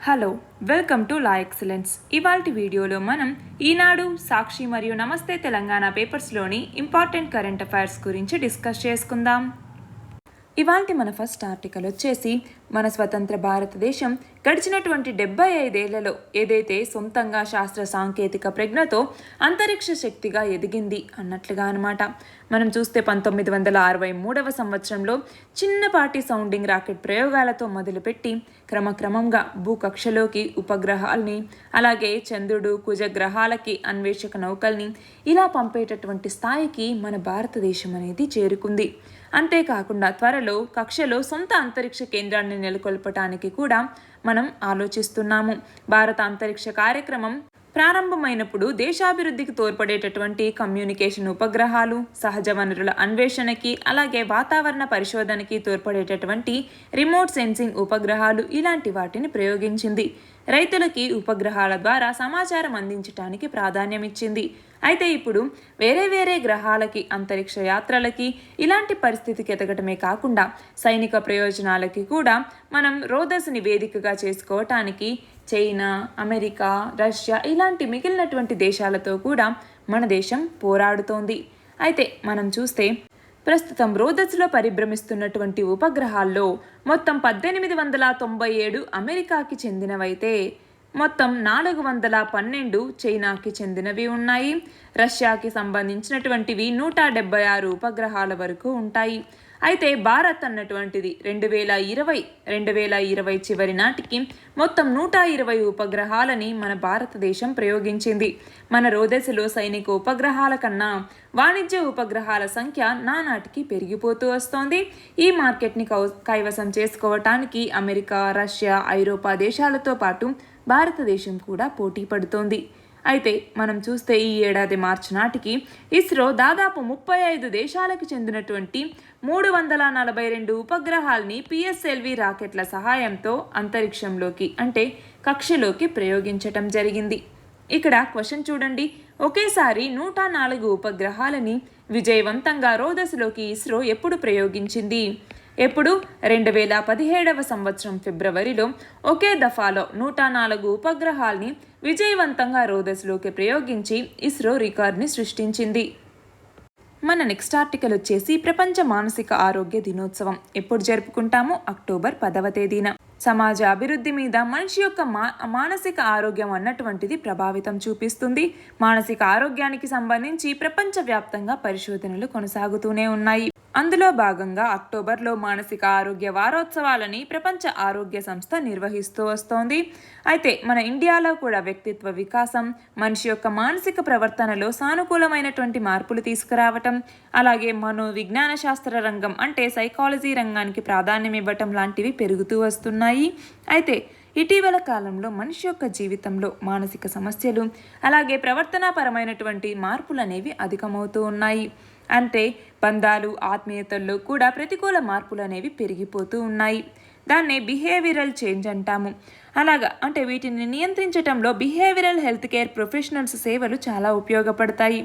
Hello welcome to Laexcellence. ఇవాల్టి వీడియోలో మనం ఈనాడు, సాక్షి మరియు నమస్తే తెలంగాణ పేపర్స్లోని ఇంపార్టెంట్ కరెంట్ అఫైర్స్ గురించి డిస్కస్ చేసుకుందాం. ఇవాల్టి మన ఫస్ట్ ఆర్టికల్ వచ్చేసి మన స్వతంత్ర భారతదేశం గడిచినటువంటి 75 ఏళ్లలో ఏదైతే సొంతంగా శాస్త్ర సాంకేతిక ప్రజ్ఞతో అంతరిక్ష శక్తిగా ఎదిగింది అన్నట్లుగా అనమాట. మనం చూస్తే 1963వ సంవత్సరంలో చిన్నపాటి సౌండింగ్ రాకెట్ ప్రయోగాలతో మొదలుపెట్టి క్రమక్రమంగా భూకక్షలోకి ఉపగ్రహాల్ని, అలాగే చంద్రుడు, కుజగ్రహాలకి అన్వేషక నౌకల్ని ఇలా పంపేటటువంటి స్థాయికి మన భారతదేశం అనేది చేరుకుంది. అంతేకాకుండా త్వరలో కక్షలో సొంత అంతరిక్ష కేంద్రాన్ని నెలకొల్పటానికి కూడా మనం ఆలోచిస్తున్నాము. భారత అంతరిక్ష కార్యక్రమం ప్రారంభమైనప్పుడు దేశాభివృద్ధికి తోడ్పడేటటువంటి కమ్యూనికేషన్ ఉపగ్రహాలు, సహజ వనరుల అన్వేషణకి, అలాగే వాతావరణ పరిశోధనకి తోడ్పడేటటువంటి రిమోట్ సెన్సింగ్ ఉపగ్రహాలు ఇలాంటి వాటిని ప్రయోగించింది. రైతులకి ఉపగ్రహాల ద్వారా సమాచారం అందించడానికి ప్రాధాన్యమిచ్చింది. అయితే ఇప్పుడు వేరే గ్రహాలకి, అంతరిక్ష యాత్రలకి ఇలాంటి పరిస్థితికి ఎదగటమే కాకుండా సైనిక ప్రయోజనాలకి కూడా మనం రోదస్ని వేదికగా చేసుకోవటానికి చైనా, అమెరికా, రష్యా ఇలాంటి మిగిలినటువంటి దేశాలతో కూడా మన దేశం పోరాడుతోంది. అయితే మనం చూస్తే ప్రస్తుతం రోదస్లో పరిభ్రమిస్తున్నటువంటి ఉపగ్రహాల్లో మొత్తం 1897 అమెరికాకి చెందినవైతే మొత్తం 412 చైనాకి చెందినవి ఉన్నాయి. రష్యాకి సంబంధించినటువంటివి 176 ఉపగ్రహాల వరకు ఉంటాయి. అయితే భారత్ అన్నటువంటిది 2020 చివరి నాటికి మొత్తం 120 ఉపగ్రహాలని మన భారతదేశం ప్రయోగించింది. మన రోదసిలో సైనిక ఉపగ్రహాల కన్నా వాణిజ్య ఉపగ్రహాల సంఖ్య నానాటికి పెరిగిపోతూ వస్తోంది. ఈ మార్కెట్ని కైవసం చేసుకోవటానికి అమెరికా, రష్యా, ఐరోపా దేశాలతో పాటు భారతదేశం కూడా పోటీ పడుతోంది. అయితే మనం చూస్తే ఈ ఏడాది మార్చి నాటికి ఇస్రో దాదాపు 35 దేశాలకు చెందినటువంటి 342 ఉపగ్రహాల్ని పిఎస్ఎల్వి రాకెట్ల సహాయంతో అంతరిక్షంలోకి అంటే కక్షలోకి ప్రయోగించటం జరిగింది. ఇక్కడ క్వశ్చన్ చూడండి, ఒకేసారి 104 ఉపగ్రహాలని విజయవంతంగా రోదస్లోకి ఇస్రో ఎప్పుడు ప్రయోగించింది? ఎప్పుడు? 2017వ సంవత్సరం ఫిబ్రవరిలో ఒకే దఫాలో 104 ఉపగ్రహాల్ని విజయవంతంగా రోదస్లోకి ప్రయోగించి ఇస్రో రికార్డ్ని సృష్టించింది. మన నెక్స్ట్ ఆర్టికల్ వచ్చేసి ప్రపంచ మానసిక ఆరోగ్య దినోత్సవం ఎప్పుడు జరుపుకుంటాము? అక్టోబర్ 10వ తేదీన. సమాజ అభివృద్ధి మీద మనిషి యొక్క మానసిక ఆరోగ్యం అన్నటువంటిది ప్రభావితం చూపిస్తుంది. మానసిక ఆరోగ్యానికి సంబంధించి ప్రపంచవ్యాప్తంగా పరిశోధనలు కొనసాగుతూనే ఉన్నాయి. అందులో భాగంగా అక్టోబర్లో మానసిక ఆరోగ్య వారోత్సవాలని ప్రపంచ ఆరోగ్య సంస్థ నిర్వహిస్తూ వస్తోంది. అయితే మన ఇండియాలో కూడా వ్యక్తిత్వ వికాసం, మనిషి యొక్క మానసిక ప్రవర్తనలో సానుకూలమైనటువంటి మార్పులు తీసుకురావటం, అలాగే మనోవిజ్ఞాన శాస్త్ర రంగం అంటే సైకాలజీ రంగానికి ప్రాధాన్యం ఇవ్వటం లాంటివి పెరుగుతూ వస్తున్నాయి. అయితే ఇటీవల కాలంలో మనిషి యొక్క జీవితంలో మానసిక సమస్యలు, అలాగే ప్రవర్తనాపరమైనటువంటి మార్పులు అనేవి అధికమవుతూ ఉన్నాయి. అంటే బంధాలు, ఆత్మీయతల్లో కూడా ప్రతికూల మార్పులు అనేవి పెరిగిపోతూ ఉన్నాయి. దాన్నే బిహేవియరల్ చేంజ్ అంటాము. అలాగా అంటే వీటిని నియంత్రించడంలో బిహేవియరల్ హెల్త్ కేర్ ప్రొఫెషనల్స్ సేవలు చాలా ఉపయోగపడతాయి.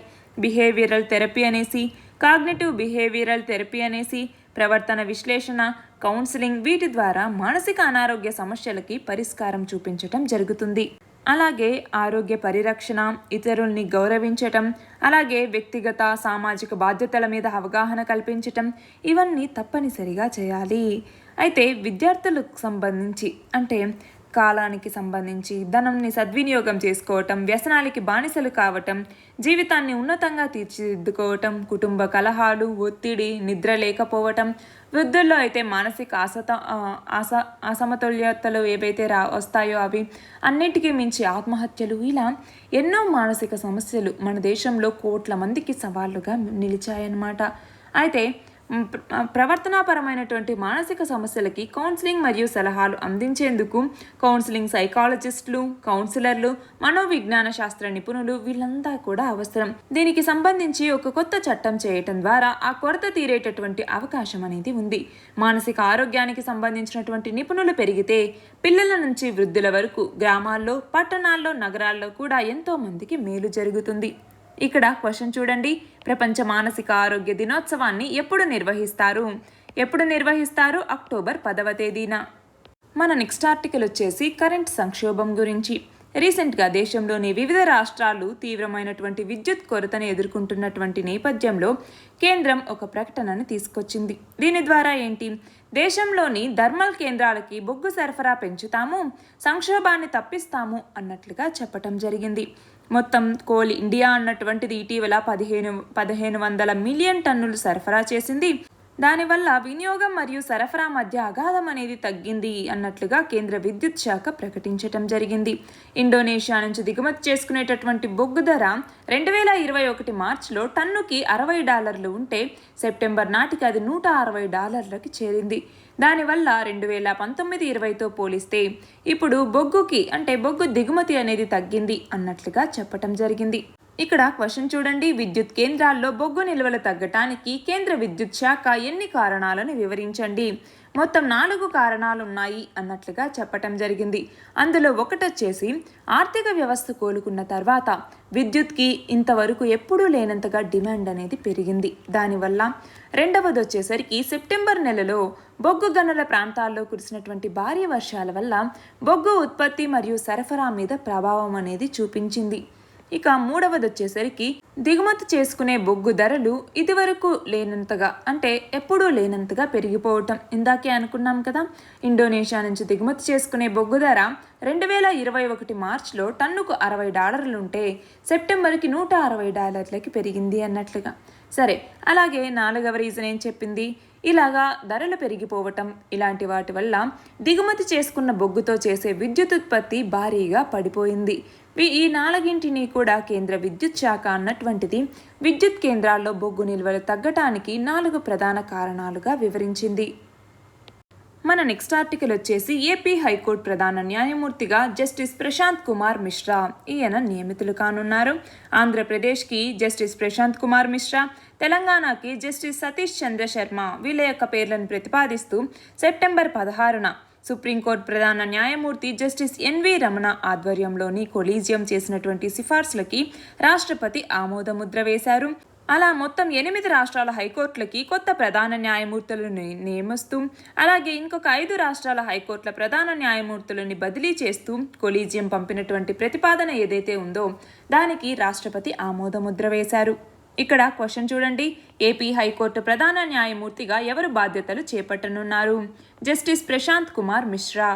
బిహేవియరల్ థెరపీ అనేసి, కాగ్నిటివ్ బిహేవియరల్ థెరపీ అనేసి, ప్రవర్తన విశ్లేషణ, కౌన్సిలింగ్ వీటి ద్వారా మానసిక అనారోగ్య సమస్యలకి పరిష్కారం చూపించటం జరుగుతుంది. అలాగే ఆరోగ్య పరిరక్షణ, ఇతరుల్ని గౌరవించటం, అలాగే వ్యక్తిగత సామాజిక బాధ్యతల మీద అవగాహన కల్పించటం ఇవన్నీ తప్పనిసరిగా చేయాలి. అయితే విద్యార్థులకు సంబంధించి అంటే కాలానికి సంబంధించి ధనంని సద్వినియోగం చేసుకోవటం, వ్యసనాలకి బానిసలు కావటం, జీవితాన్ని ఉన్నతంగా తీర్చిదిద్దుకోవటం, కుటుంబ కలహాలు, ఒత్తిడి, నిద్ర లేకపోవటం, వృద్ధుల్లో అయితే మానసిక అసమతుల్యతలు ఏవైతే వస్తాయో అవి, అన్నిటికీ మించి ఆత్మహత్యలు, ఇలా ఎన్నో మానసిక సమస్యలు మన దేశంలో కోట్ల మందికి సవాళ్లుగా నిలిచాయన్నమాట. అయితే ప్రవర్తనాపరమైనటువంటి మానసిక సమస్యలకి కౌన్సిలింగ్ మరియు సలహాలు అందించేందుకు కౌన్సిలింగ్ సైకాలజిస్టులు, కౌన్సిలర్లు, మనోవిజ్ఞాన శాస్త్ర నిపుణులు వీళ్ళంతా కూడా అవసరం. దీనికి సంబంధించి ఒక కొత్త చట్టం చేయటం ద్వారా ఆ కొరత తీరేటటువంటి అవకాశం అనేది ఉంది. మానసిక ఆరోగ్యానికి సంబంధించినటువంటి నిపుణులు పెరిగితే పిల్లల నుంచి వృద్ధుల వరకు గ్రామాల్లో, పట్టణాల్లో, నగరాల్లో కూడా ఎంతో మందికి మేలు జరుగుతుంది. ఇక్కడ క్వశ్చన్ చూడండి, ప్రపంచ మానసిక ఆరోగ్య దినోత్సవాన్ని ఎప్పుడు నిర్వహిస్తారు? అక్టోబర్ 10వ తేదీన. మన నెక్స్ట్ ఆర్టికల్ వచ్చేసి కరెంట్ సంక్షోభం గురించి. రీసెంట్గా దేశంలోని వివిధ రాష్ట్రాలు తీవ్రమైనటువంటి విద్యుత్ కొరతను ఎదుర్కొంటున్నటువంటి నేపథ్యంలో కేంద్రం ఒక ప్రకటనను తీసుకొచ్చింది. దీని ద్వారా ఏంటి, దేశంలోని థర్మల్ కేంద్రాలకి బొగ్గు సరఫరా పెంచుతాము, సంక్షోభాన్ని తప్పిస్తాము అన్నట్లుగా చెప్పటం జరిగింది. మొత్తం కోల్ ఇండియా అన్నటువంటిది ఇటీవల 1500 మిలియన్ టన్నులు సరఫరా చేసింది. దానివల్ల వినియోగం మరియు సరఫరా మధ్య అగాధం అనేది తగ్గింది అన్నట్లుగా కేంద్ర విద్యుత్ శాఖ ప్రకటించటం జరిగింది. ఇండోనేషియా నుంచి దిగుమతి చేసుకునేటటువంటి బొగ్గు ధర 2021 మార్చిలో టన్నుకి $60 ఉంటే సెప్టెంబర్ నాటికి అది $160కి చేరింది. దానివల్ల 2019-20తో పోలిస్తే ఇప్పుడు బొగ్గు దిగుమతి అనేది తగ్గింది అన్నట్లుగా చెప్పటం జరిగింది. ఇక్కడ క్వశ్చన్ చూడండి, విద్యుత్ కేంద్రాల్లో బొగ్గు నిల్వలు తగ్గటానికి కేంద్ర విద్యుత్ శాఖ ఎన్ని కారణాలను వివరించండి. మొత్తం 4 కారణాలు ఉన్నాయి అన్నట్లుగా చెప్పటం జరిగింది. అందులో ఒకటొచ్చేసి ఆర్థిక వ్యవస్థ కోలుకున్న తర్వాత విద్యుత్కి ఇంతవరకు ఎప్పుడూ లేనంతగా డిమాండ్ అనేది పెరిగింది. దానివల్ల రెండవది వచ్చేసరికి సెప్టెంబర్ నెలలో బొగ్గు గనుల ప్రాంతాల్లో కురిసినటువంటి భారీ వర్షాల వల్ల బొగ్గు ఉత్పత్తి మరియు సరఫరా మీద ప్రభావం అనేది చూపించింది. ఇక మూడవది వచ్చేసరికి దిగుమతి చేసుకునే బొగ్గు ధరలు ఇదివరకు లేనంతగా ఎప్పుడూ లేనంతగా పెరిగిపోవటం. ఇందాకే అనుకున్నాం కదా, ఇండోనేషియా నుంచి దిగుమతి చేసుకునే బొగ్గు ధర 2021 మార్చిలో టన్నుకు $60 ఉంటే సెప్టెంబర్కి $160కి పెరిగింది అన్నట్లుగా. సరే, అలాగే 4వ రీజన్ ఏం చెప్పింది, ఇలాగా ధరలు పెరిగిపోవటం ఇలాంటి వాటి వల్ల దిగుమతి చేసుకున్న బొగ్గుతో చేసే విద్యుత్ ఉత్పత్తి భారీగా పడిపోయింది. ఈ 4ంటిని కూడా కేంద్ర విద్యుత్ శాఖ అన్నటువంటిది విద్యుత్ కేంద్రాల్లో బొగ్గు నిల్వలు తగ్గటానికి 4 ప్రధాన కారణాలుగా వివరించింది. మన నెక్స్ట్ ఆర్టికల్ వచ్చేసి ఏపీ హైకోర్టు ప్రధాన న్యాయమూర్తిగా జస్టిస్ ప్రశాంత్ కుమార్ మిశ్రా ఈయన నియమితులు కానున్నారు. ఆంధ్రప్రదేశ్కి జస్టిస్ ప్రశాంత్ కుమార్ మిశ్రా, తెలంగాణకి జస్టిస్ సతీష్ చంద్ర శర్మ వీళ్ళ యొక్క పేర్లను ప్రతిపాదిస్తూ సెప్టెంబర్ 16న సుప్రీంకోర్టు ప్రధాన న్యాయమూర్తి జస్టిస్ ఎన్వి రమణ ఆధ్వర్యంలోని కొలీజియం చేసినటువంటి సిఫార్సులకి రాష్ట్రపతి ఆమోదముద్ర వేశారు. అలా మొత్తం 8 రాష్ట్రాల హైకోర్టులకి కొత్త ప్రధాన న్యాయమూర్తులను నియమిస్తూ, అలాగే ఇంకొక 5 రాష్ట్రాల హైకోర్టుల ప్రధాన న్యాయమూర్తులని బదిలీ చేస్తూ కొలీజియం పంపినటువంటి ప్రతిపాదన ఏదైతే ఉందో దానికి రాష్ట్రపతి ఆమోదముద్ర వేశారు. ఇక్కడ క్వశ్చన్ చూడండి, ఏపీ హైకోర్టు ప్రధాన న్యాయమూర్తిగా ఎవరు బాధ్యతలు చేపట్టనున్నారు? జస్టిస్ ప్రశాంత్ కుమార్ మిశ్రా.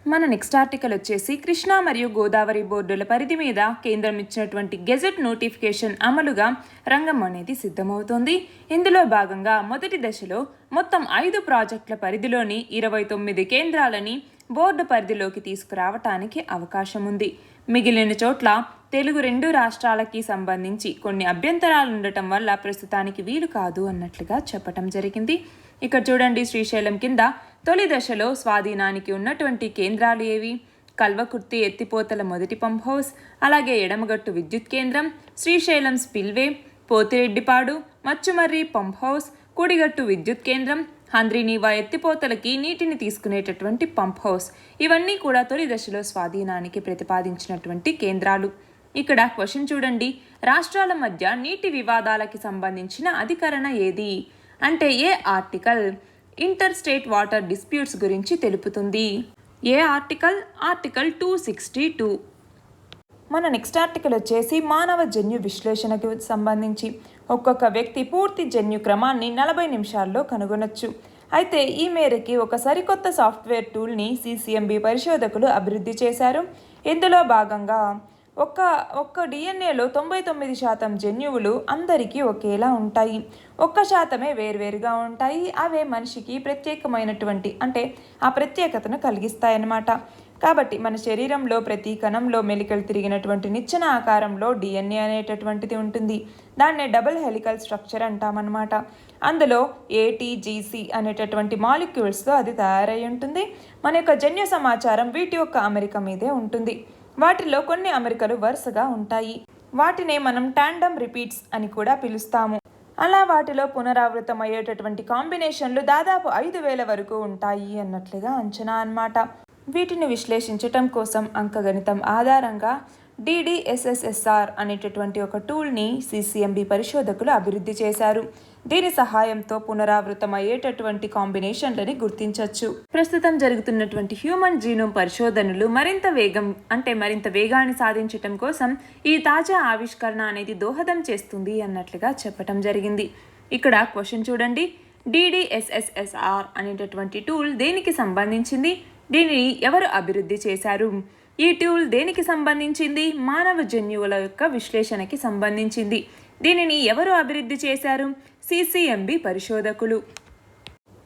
మన నెక్స్ట్ ఆర్టికల్ వచ్చేసి కృష్ణా మరియు గోదావరి బోర్డుల పరిధి మీద కేంద్రం ఇచ్చినటువంటి గెజెట్ నోటిఫికేషన్ అమలుగా రంగం అనేది సిద్ధమవుతోంది. ఇందులో భాగంగా మొదటి దశలో మొత్తం 5 ప్రాజెక్టుల పరిధిలోని 29 కేంద్రాలని బోర్డు పరిధిలోకి తీసుకురావటానికి అవకాశం ఉంది. మిగిలిన చోట్ల తెలుగు 2 రాష్ట్రాలకి సంబంధించి కొన్ని అభ్యంతరాలు ఉండటం వల్ల ప్రస్తుతానికి వీలు కాదు అన్నట్లుగా చెప్పటం జరిగింది. ఇక్కడ చూడండి, శ్రీశైలం కింద తొలి దశలో స్వాధీనానికి ఉన్నటువంటి కేంద్రాలు ఏవి? కల్వకుర్తి ఎత్తిపోతల మొదటి పంప్ హౌస్, అలాగే ఎడమగట్టు విద్యుత్ కేంద్రం, Srisailam spillway, Pothireddypadu, Machumarri pump house, కుడిగట్టు విద్యుత్ కేంద్రం, హంద్రీనీవా ఎత్తిపోతలకి నీటిని తీసుకునేటటువంటి పంప్ హౌస్. ఇవన్నీ కూడా తొలి దశలో స్వాధీనానికి ప్రతిపాదించినటువంటి కేంద్రాలు. ఇక్కడ క్వశ్చన్ చూడండి, రాష్ట్రాల మధ్య నీటి వివాదాలకి సంబంధించిన అధికరణ ఏది? ఏ article inter state water disputes గురించి తెలుపుతుంది? ఏ ఆర్టికల్? ఆర్టికల్ 262. మన నెక్స్ట్ ఆర్టికల్ వచ్చేసి మానవ జన్యు విశ్లేషణకు సంబంధించి ఒక్కొక్క వ్యక్తి పూర్తి జన్యు క్రమాన్ని 40 నిమిషాల్లో కనుగొనొచ్చు. అయితే ఈ మేరకి ఒక సరికొత్త సాఫ్ట్వేర్ టూల్ని సిసిఎంబి పరిశోధకులు అభివృద్ధి చేశారు. ఇందులో భాగంగా ఒక్క డిఎన్ఏలో 99% జన్యువులు అందరికీ ఒకేలా ఉంటాయి, 1% వేర్వేరుగా ఉంటాయి. అవే మనిషికి ప్రత్యేకమైనటువంటి ఆ ప్రత్యేకతను కలిగిస్తాయన్నమాట. కాబట్టి మన శరీరంలో ప్రతి కణంలో మెలికలు తిరిగినటువంటి నిచ్చెన ఆకారంలో డిఎన్ఏ అనేటటువంటిది ఉంటుంది. దాన్నే డబుల్ హెలికల్ స్ట్రక్చర్ అంటామన్నమాట. అందులో ఏటీజీసీ అనేటటువంటి మాలిక్యూల్స్తో అది తయారై ఉంటుంది. మన యొక్క జన్యు సమాచారం వీటి యొక్క అమరిక మీదే ఉంటుంది. వాటిలో కొన్ని అమరికలు వరుసగా ఉంటాయి. వాటినే మనం టాండమ్ రిపీట్స్ అని కూడా పిలుస్తాము. అలా వాటిలో పునరావృతం అయ్యేటటువంటి కాంబినేషన్లు దాదాపు 5,000 వరకు ఉంటాయి అన్నట్లుగా అంచనా అన్నమాట. వీటిని విశ్లేషించటం కోసం అంకగణితం ఆధారంగా DDSSSR అనేటటువంటి ఒక టూల్ని సిసిఎంబి పరిశోధకులు అభివృద్ధి చేశారు. దీని సహాయంతో పునరావృతమయ్యేటటువంటి కాంబినేషన్లని గుర్తించవచ్చు. ప్రస్తుతం జరుగుతున్నటువంటి హ్యూమన్ జీనోమ్ పరిశోధనలు మరింత వేగాన్ని సాధించటం కోసం ఈ తాజా ఆవిష్కరణ అనేది దోహదం చేస్తుంది అన్నట్లుగా చెప్పటం జరిగింది. ఇక్కడ క్వశ్చన్ చూడండి, DDSSSR అనేటటువంటి టూల్ దేనికి సంబంధించింది? దీనిని ఎవరు అభివృద్ధి చేశారు? ఈ టూల్ దేనికి సంబంధించింది? మానవ జన్యువుల యొక్క విశ్లేషణకి సంబంధించింది. దీనిని ఎవరు అభివృద్ధి చేశారు? CCMB పరిశోధకులు.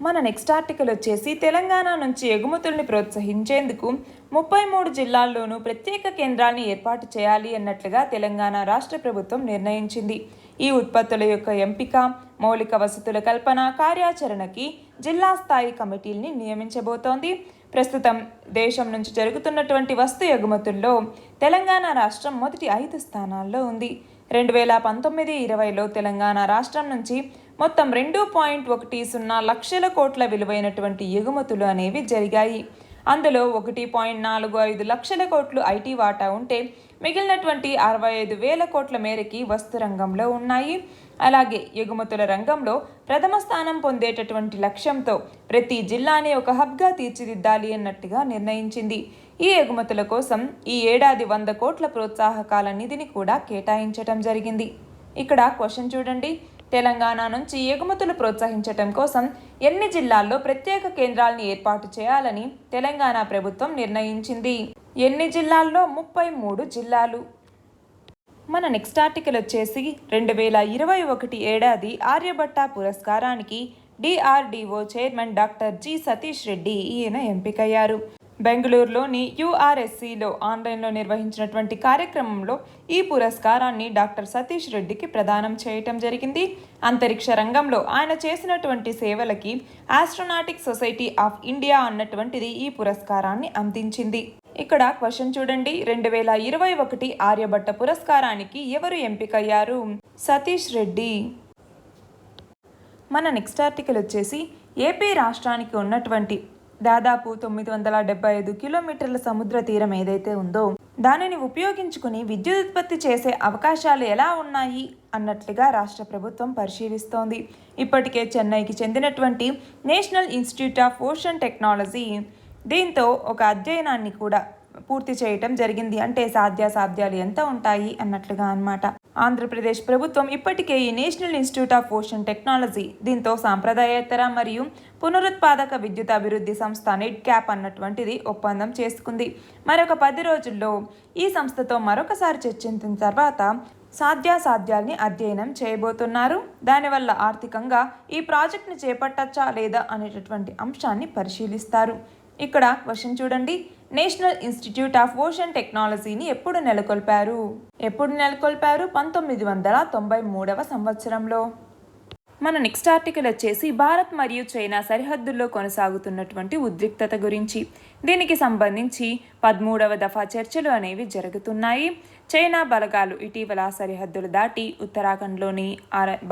మన నెక్స్ట్ ఆర్టికల్ వచ్చేసి తెలంగాణ నుంచి ఎగుమతుల్ని ప్రోత్సహించేందుకు 33 జిల్లాల్లోనూ ప్రత్యేక కేంద్రాన్ని ఏర్పాటు చేయాలి అన్నట్లుగా తెలంగాణ రాష్ట్ర ప్రభుత్వం నిర్ణయించింది. ఈ ఉత్పత్తుల యొక్క ఎంపిక, మౌలిక వసతుల కల్పన, కార్యాచరణకి జిల్లా స్థాయి కమిటీల్ని నియమించబోతోంది. ప్రస్తుతం దేశం నుంచి జరుగుతున్నటువంటి వస్తు ఎగుమతుల్లో తెలంగాణ రాష్ట్రం మొదటి 5 స్థానాల్లో ఉంది. 2019-20లో తెలంగాణ రాష్ట్రం నుంచి మొత్తం 2.10 లక్షల కోట్ల విలువైనటువంటి ఎగుమతులు అనేవి జరిగాయి. అందులో 1.45 లక్షల కోట్లు ఐటీ వాటా ఉంటే మిగిలినటువంటి 65,000 కోట్ల మేరకి వస్తు రంగంలో ఉన్నాయి. అలాగే ఎగుమతుల రంగంలో ప్రథమ స్థానం పొందేటటువంటి లక్ష్యంతో ప్రతి జిల్లాని ఒక హబ్గా తీర్చిదిద్దాలి అన్నట్టుగా నిర్ణయించింది. ఈ ఎగుమతుల కోసం ఈ ఏడాది 100 కోట్ల ప్రోత్సాహకాల నిధిని కూడా కేటాయించటం జరిగింది. ఇక్కడ క్వశ్చన్ చూడండి, తెలంగాణ నుంచి ఎగుమతులు ప్రోత్సహించటం కోసం ఎన్ని జిల్లాల్లో ప్రత్యేక కేంద్రాలను ఏర్పాటు చేయాలని తెలంగాణ ప్రభుత్వం నిర్ణయించింది? ఎన్ని జిల్లాల్లో? 33 జిల్లాలు. మన నెక్స్ట్ ఆర్టికల్ వచ్చేసి 2021 ఏడాది ఆర్యభట్ట పురస్కారానికి DRDO chairman doctor G. Satish Reddy ఈయన ఎంపికయ్యారు. బెంగళూరులోని URSCలో ఆన్లైన్లో నిర్వహించినటువంటి కార్యక్రమంలో ఈ పురస్కారాన్ని డాక్టర్ సతీష్ రెడ్డికి ప్రదానం చేయటం జరిగింది. అంతరిక్ష రంగంలో ఆయన చేసినటువంటి సేవలకి ఆస్ట్రోనాటిక్ సొసైటీ ఆఫ్ ఇండియా అన్నటువంటిది ఈ పురస్కారాన్ని అందించింది. ఇక్కడ క్వశ్చన్ చూడండి, 2021 ఆర్యభట్ట పురస్కారానికి ఎవరు ఎంపికయ్యారు? సతీష్ రెడ్డి. మన నెక్స్ట్ ఆర్టికల్ వచ్చేసి ఏపీ రాష్ట్రానికి ఉన్నటువంటి దాదాపు 975 కిలోమీటర్ల సముద్ర తీరం ఏదైతే ఉందో దానిని ఉపయోగించుకుని విద్యుత్ ఉత్పత్తి చేసే అవకాశాలు ఎలా ఉన్నాయి అన్నట్లుగా రాష్ట్ర ప్రభుత్వం పరిశీలిస్తోంది. ఇప్పటికే చెన్నైకి చెందినటువంటి national institute of ocean technology దీంతో ఒక అధ్యయనాన్ని కూడా పూర్తి చేయటం జరిగింది. అంటే సాధ్యాసాధ్యాలు ఎంత ఉంటాయి అన్నట్లుగా అన్నమాట. ఆంధ్రప్రదేశ్ ప్రభుత్వం ఇప్పటికే ఈ national institute of ocean technology దీంతో సాంప్రదాయేతర మరియు పునరుత్పాదక విద్యుత్ అభివృద్ధి సంస్థ NEDCAP అన్నటువంటిది ఒప్పందం చేసుకుంది. మరొక 10 రోజుల్లో ఈ సంస్థతో మరొకసారి చర్చించిన తర్వాత సాధ్యాసాధ్యాల్ని అధ్యయనం చేయబోతున్నారు. దానివల్ల ఆర్థికంగా ఈ ప్రాజెక్ట్ని చేపట్టచ్చా లేదా అనేటటువంటి అంశాన్ని పరిశీలిస్తారు. ఇక్కడ క్వశ్చన్ చూడండి, నేషనల్ ఇన్స్టిట్యూట్ ఆఫ్ ఓషన్ టెక్నాలజీని ఎప్పుడు నెలకొల్పారు? 1993వ సంవత్సరంలో. మన నెక్స్ట్ ఆర్టికల్ వచ్చేసి భారత్ మరియు చైనా సరిహద్దుల్లో కొనసాగుతున్నటువంటి ఉద్రిక్తత గురించి. దీనికి సంబంధించి 13వ దఫా చర్చలు అనేవి జరుగుతున్నాయి. చైనా బలగాలు ఇటీవల సరిహద్దులు దాటి ఉత్తరాఖండ్లోని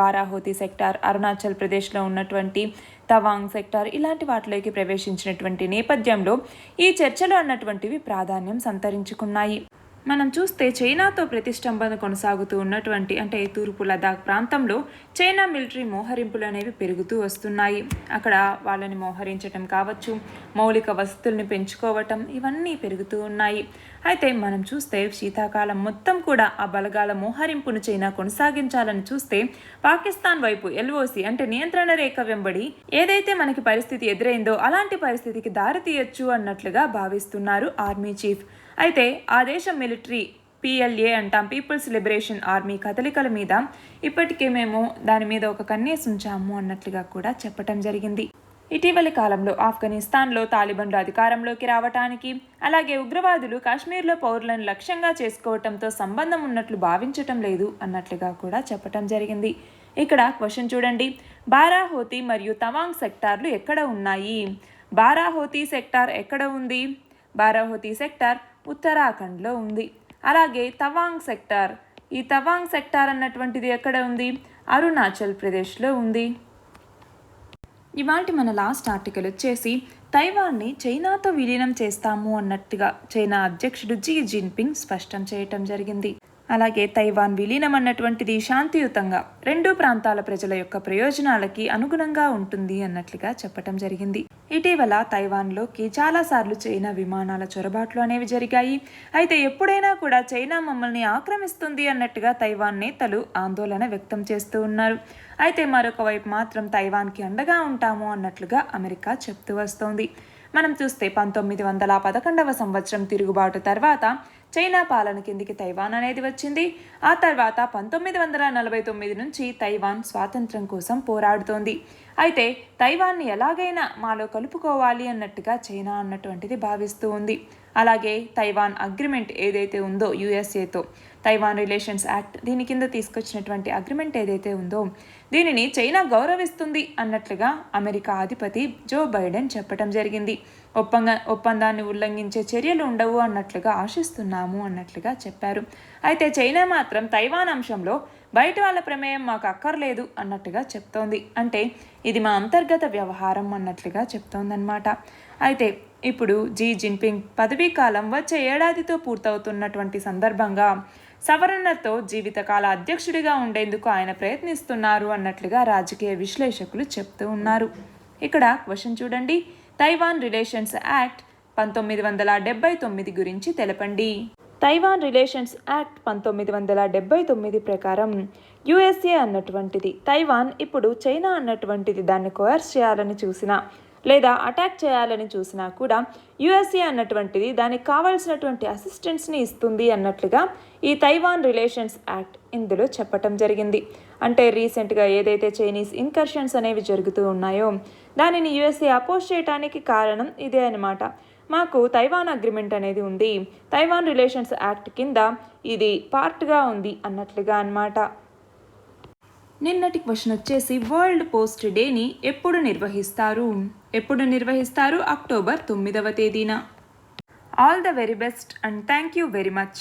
బారాహోతి సెక్టార్, అరుణాచల్ ప్రదేశ్లో ఉన్నటువంటి తవాంగ్ సెక్టార్ ఇలాంటి వాటిలోకి ప్రవేశించినటువంటి నేపథ్యంలో ఈ చర్చలు అన్నటువంటివి ప్రాధాన్యం సంతరించుకున్నాయి. మనం చూస్తే చైనాతో ప్రతిష్టంభన కొనసాగుతూ ఉన్నటువంటి అంటే తూర్పు లదాఖ్ ప్రాంతంలో చైనా మిలిటరీ మోహరింపులు అనేవి పెరుగుతూ వస్తున్నాయి. అక్కడ వాళ్ళని మోహరించటం కావచ్చు, మౌలిక వసతుల్ని పెంచుకోవటం ఇవన్నీ పెరుగుతూ ఉన్నాయి. అయితే మనం చూస్తే శీతాకాలం మొత్తం కూడా ఆ బలగాల మోహరింపును చైనా కొనసాగించాలని చూస్తే పాకిస్తాన్ వైపు LOC అంటే నియంత్రణ రేఖ వెంబడి ఏదైతే మనకి పరిస్థితి ఎదురైందో అలాంటి పరిస్థితికి దారితీయొచ్చు అన్నట్లుగా భావిస్తున్నారు ఆర్మీ చీఫ్. అయితే ఆ దేశం మిలిటరీ PLA అంటాం, పీపుల్స్ లిబరేషన్ ఆర్మీ కదలికల మీద ఇప్పటికే మేము దాని మీద ఒక కన్నేసి ఉంచాము అన్నట్లుగా కూడా చెప్పటం జరిగింది. ఇటీవలి కాలంలో ఆఫ్ఘనిస్తాన్లో తాలిబాన్లు అధికారంలోకి రావటానికి, అలాగే ఉగ్రవాదులు కాశ్మీర్లో పౌరులను లక్ష్యంగా చేసుకోవటంతో సంబంధం ఉన్నట్లు భావించటం లేదు అన్నట్లుగా కూడా చెప్పటం జరిగింది. ఇక్కడ క్వశ్చన్ చూడండి, బారాహోతి మరియు తవాంగ్ సెక్టార్లు ఎక్కడ ఉన్నాయి? బారాహోతి సెక్టార్ ఎక్కడ ఉంది? బారాహోతి సెక్టార్ ఉత్తరాఖండ్లో ఉంది. అలాగే తవాంగ్ సెక్టార్, ఈ తవాంగ్ సెక్టార్ అన్నటువంటిది ఎక్కడ ఉంది? అరుణాచల్ ప్రదేశ్లో ఉంది. ఇవాల్టి మన లాస్ట్ ఆర్టికల్ వచ్చేసి తైవాన్ని చైనాతో విలీనం చేస్తాము అన్నట్టుగా చైనా అధ్యక్షుడు జీ జిన్పింగ్ స్పష్టం చేయటం జరిగింది. అలాగే తైవాన్ విలీనం అన్నటువంటిది శాంతియుతంగా రెండు ప్రాంతాల ప్రజల యొక్క ప్రయోజనాలకి అనుగుణంగా ఉంటుంది అన్నట్లుగా చెప్పటం జరిగింది. ఇటీవల తైవాన్లోకి చాలాసార్లు చైనా విమానాల చొరబాట్లు అనేవి జరిగాయి. అయితే ఎప్పుడైనా కూడా చైనా మమ్మల్ని ఆక్రమిస్తుంది అన్నట్టుగా తైవాన్ నేతలు ఆందోళన వ్యక్తం చేస్తూ ఉన్నారు. అయితే మరొక వైపు మాత్రం తైవాన్కి అండగా ఉంటాము అన్నట్లుగా అమెరికా చెప్తూ వస్తోంది. మనం చూస్తే 1911వ సంవత్సరం తిరుగుబాటు తర్వాత చైనా పాలన కిందికి తైవాన్ అనేది వచ్చింది. ఆ తర్వాత 1949 నుంచి తైవాన్ స్వాతంత్రం కోసం పోరాడుతోంది. అయితే తైవాన్ని ఎలాగైనా మాలో కలుపుకోవాలి అన్నట్టుగా చైనా అన్నటువంటిది భావిస్తూ ఉంది. అలాగే తైవాన్ అగ్రిమెంట్ ఏదైతే ఉందో యుఎస్ఏతో, తైవాన్ రిలేషన్స్ యాక్ట్, దీని కింద తీసుకొచ్చినటువంటి అగ్రిమెంట్ ఏదైతే ఉందో దీనిని చైనా గౌరవిస్తుంది అన్నట్లుగా అమెరికా అధిపతి జో బైడెన్ చెప్పడం జరిగింది. ఒప్పందాన్ని ఉల్లంఘించే చర్యలు ఉండవు అన్నట్లుగా ఆశిస్తున్నాము అన్నట్లుగా చెప్పారు. అయితే చైనా మాత్రం తైవాన్ అంశంలో బయట వాళ్ళ ప్రమేయం మాకు అక్కర్లేదు అన్నట్టుగా చెప్తోంది. అంటే ఇది మా అంతర్గత వ్యవహారం అన్నట్లుగా చెప్తోందన్నమాట. అయితే ఇప్పుడు జీ జిన్పింగ్ పదవీ కాలం వచ్చే ఏడాదితో పూర్తవుతున్నటువంటి సందర్భంగా సవరణతో జీవితకాల అధ్యక్షుడిగా ఉండేందుకు ఆయన ప్రయత్నిస్తున్నారు అన్నట్లుగా రాజకీయ విశ్లేషకులు చెప్తూ ఉన్నారు. ఇక్కడ క్వశ్చన్ చూడండి, తైవాన్ రిలేషన్స్ యాక్ట్ 1979 గురించి తెలపండి. తైవాన్ రిలేషన్స్ యాక్ట్ 1979 ప్రకారం యుఎస్ఏ అన్నటువంటిది తైవాన్ ఇప్పుడు చైనా అన్నటువంటిది దాన్ని కోయర్స్ చేయాలని చూసినా లేదా అటాక్ చేయాలని చూసినా కూడా యుఎస్ఏ అన్నటువంటిది దానికి కావాల్సినటువంటి అసిస్టెన్స్ని ఇస్తుంది అన్నట్లుగా ఈ తైవాన్ రిలేషన్స్ యాక్ట్ ఇందులో చెప్పటం జరిగింది. అంటే రీసెంట్గా ఏదైతే చైనీస్ ఇన్కర్షన్స్ అనేవి జరుగుతూ ఉన్నాయో దానిని యుఎస్ఏ అపోజ్ చేయడానికి కారణం ఇదే అన్నమాట. మాకు తైవాన్ అగ్రిమెంట్ అనేది ఉంది, తైవాన్ రిలేషన్స్ యాక్ట్ కింద ఇది పార్ట్గా ఉంది అన్నట్లుగా అన్నమాట. నిన్నటి క్వశ్చన్ వచ్చేసి వరల్డ్ పోస్ట్ డేని ఎప్పుడు నిర్వహిస్తారు? అక్టోబర్ 9వ తేదీన. All the very best and thank you very much.